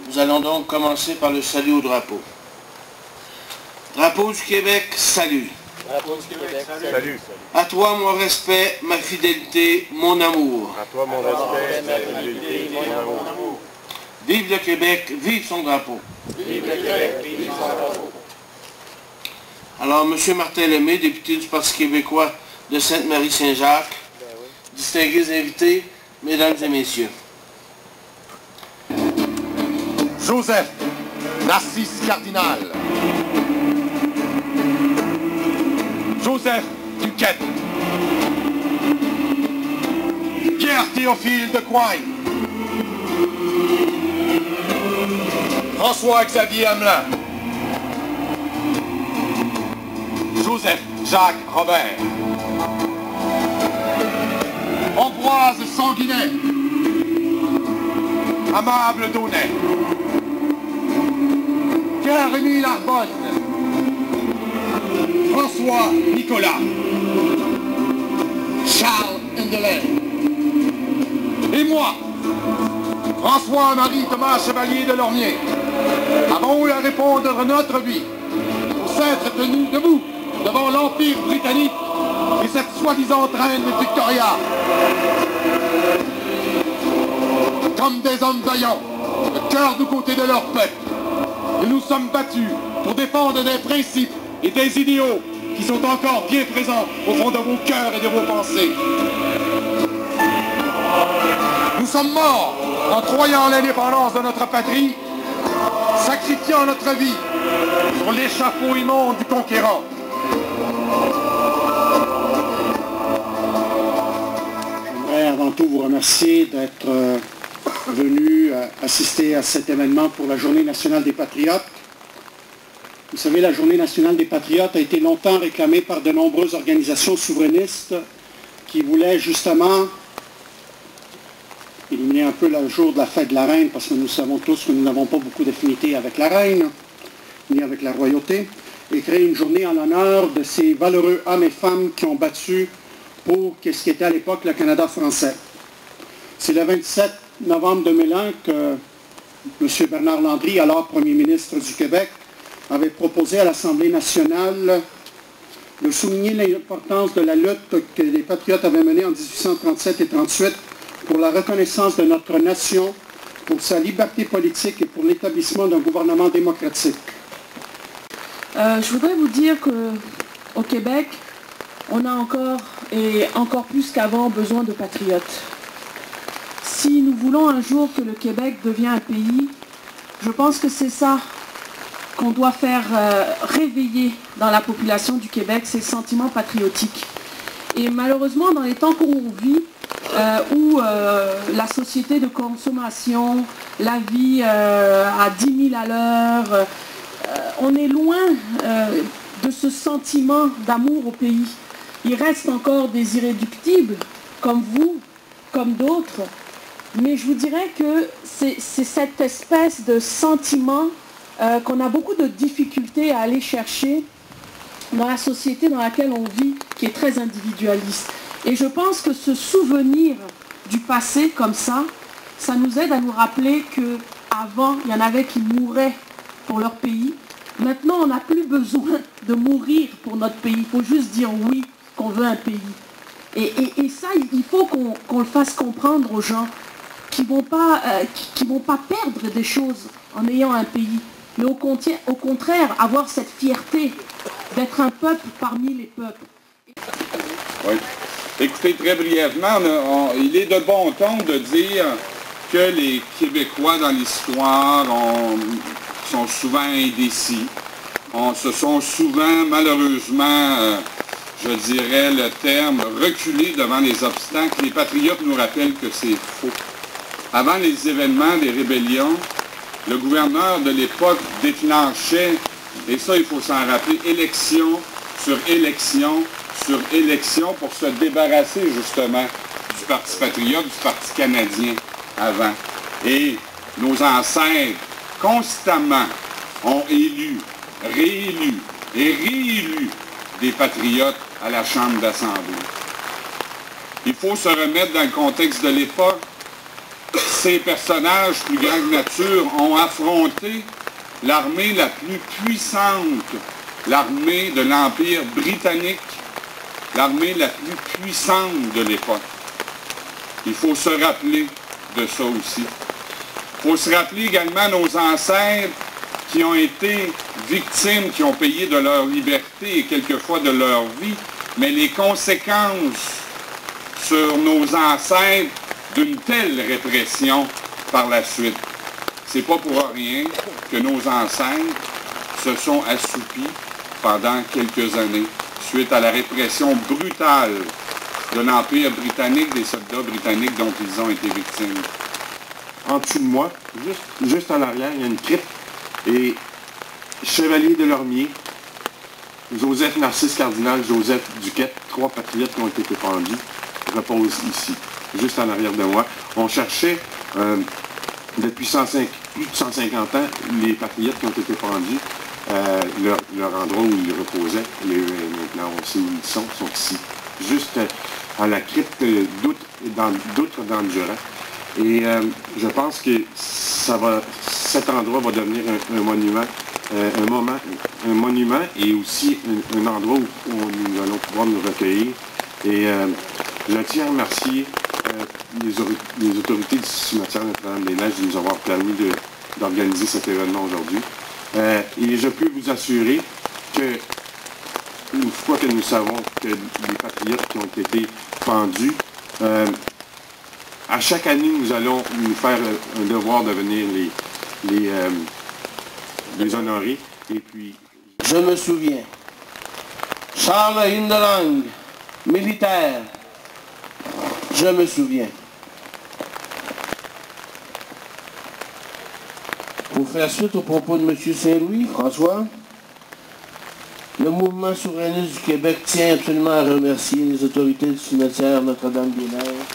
Nous allons donc commencer par le salut au drapeau. Drapeau du Québec, salut. Drapeau du Québec, salut. À toi mon respect, ma fidélité, mon amour. À toi mon respect, ma fidélité, mon amour. Vive le Québec, vive son drapeau. Vive le Québec, vive son drapeau. Alors, M. Martin Lemay, député du Parti québécois de Sainte-Marie-Saint-Jacques, distingués invités, mesdames et messieurs. Joseph Narcisse Cardinal. Joseph Duquette. Pierre Théophile de Coigne. François-Xavier Hamelin. Joseph Jacques Robert. Ambroise Sanguinet. Amable Daunet. Pierre-Rémy Larbonne. François Nicolas. Charles Endelin. Et moi, François-Marie Thomas Chevalier de Lormier, avons eu à répondre de notre vie pour s'être tenus debout devant l'Empire britannique et cette soi-disant reine Victoria. Comme des hommes vaillants, le cœur du côté de leur peuple, nous nous sommes battus pour défendre des principes et des idéaux qui sont encore bien présents au fond de vos cœurs et de vos pensées. Nous sommes morts en croyant l'indépendance de notre patrie, sacrifiant notre vie sur l'échafaud immonde du conquérant. J'aimerais avant tout vous remercier d'être venu assister à cet événement pour la Journée nationale des Patriotes. Vous savez, la Journée nationale des Patriotes a été longtemps réclamée par de nombreuses organisations souverainistes qui voulaient justement éliminer un peu le jour de la fête de la Reine, parce que nous savons tous que nous n'avons pas beaucoup d'affinité avec la Reine, ni avec la royauté, et créer une journée en l'honneur de ces valeureux hommes et femmes qui ont battu pour ce qui était à l'époque le Canada français. C'est le 27 novembre 2001 que M. Bernard Landry, alors Premier ministre du Québec, avait proposé à l'Assemblée nationale de souligner l'importance de la lutte que les Patriotes avaient menée en 1837 et 1838 pour la reconnaissance de notre nation, pour sa liberté politique et pour l'établissement d'un gouvernement démocratique. Je voudrais vous dire qu'au Québec, on a encore, et encore plus qu'avant, besoin de patriotes. Si nous voulons un jour que le Québec devienne un pays, je pense que c'est ça qu'on doit faire réveiller dans la population du Québec, ces sentiments patriotiques. Et malheureusement, dans les temps qu'on vit, où la société de consommation, la vie à 10 000 à l'heure, on est loin de ce sentiment d'amour au pays. Il reste encore des irréductibles, comme vous, comme d'autres, mais je vous dirais que c'est cette espèce de sentiment qu'on a beaucoup de difficultés à aller chercher dans la société dans laquelle on vit, qui est très individualiste. Et je pense que ce souvenir du passé comme ça nous aide à nous rappeler qu'avant, il y en avait qui mouraient pour leur pays. Maintenant, on n'a plus besoin de mourir pour notre pays. Il faut juste dire oui, qu'on veut un pays. Et ça, il faut qu'on le fasse comprendre aux gens qui ne vont pas perdre des choses en ayant un pays. Mais au contraire, avoir cette fierté d'être un peuple parmi les peuples. Oui. Écoutez, très brièvement, il est de bon ton de dire que les Québécois dans l'histoire sont souvent indécis. Se sont souvent, malheureusement, je dirais le terme, reculés devant les obstacles. Les patriotes nous rappellent que c'est faux. Avant les événements des rébellions, le gouverneur de l'époque déclenchait, et ça il faut s'en rappeler, élection sur élection sur élection pour se débarrasser justement du Parti patriote, du Parti canadien avant. Et nos ancêtres, constamment, ont élu, réélu et réélu des patriotes à la Chambre d'Assemblée. Il faut se remettre dans le contexte de l'époque. Ces personnages plus grande nature ont affronté l'armée la plus puissante, l'armée de l'Empire britannique, l'armée la plus puissante de l'époque. Il faut se rappeler de ça aussi. Il faut se rappeler également nos ancêtres qui ont été victimes, qui ont payé de leur liberté et quelquefois de leur vie, mais les conséquences sur nos ancêtres d'une telle répression par la suite. C'est pas pour rien que nos ancêtres se sont assoupis pendant quelques années suite à la répression brutale de l'Empire britannique, des soldats britanniques dont ils ont été victimes. En dessous de moi, juste en arrière, il y a une crypte et Chevalier de Lormier, Joseph Narcisse Cardinal, Joseph Duquette, 3 patriotes qui ont été pendus, reposent ici, juste en arrière de moi. On cherchait depuis plus de 150 ans les patriotes qui ont été pendus, leur endroit où ils reposaient. Maintenant, on sait où ils sont ici, juste à la crypte d'Outre dans le Jura. Et je pense que cet endroit va devenir un monument, un monument et aussi un endroit où nous allons pouvoir nous recueillir. Et je tiens à remercier les autorités du cimetière Notre-Dame-des-Neiges de nous avoir permis d'organiser cet événement aujourd'hui. Et je peux vous assurer que, une fois que nous savons que les patriotes qui ont été pendus, à chaque année, nous allons nous faire un devoir de venir les honorer. Et puis... Je me souviens, Charles Hindelang, militaire, je me souviens. Pour faire suite aux propos de M. Saint-Louis, François, le mouvement souverainiste du Québec tient absolument à remercier les autorités du cimetière Notre-Dame-des-Neiges.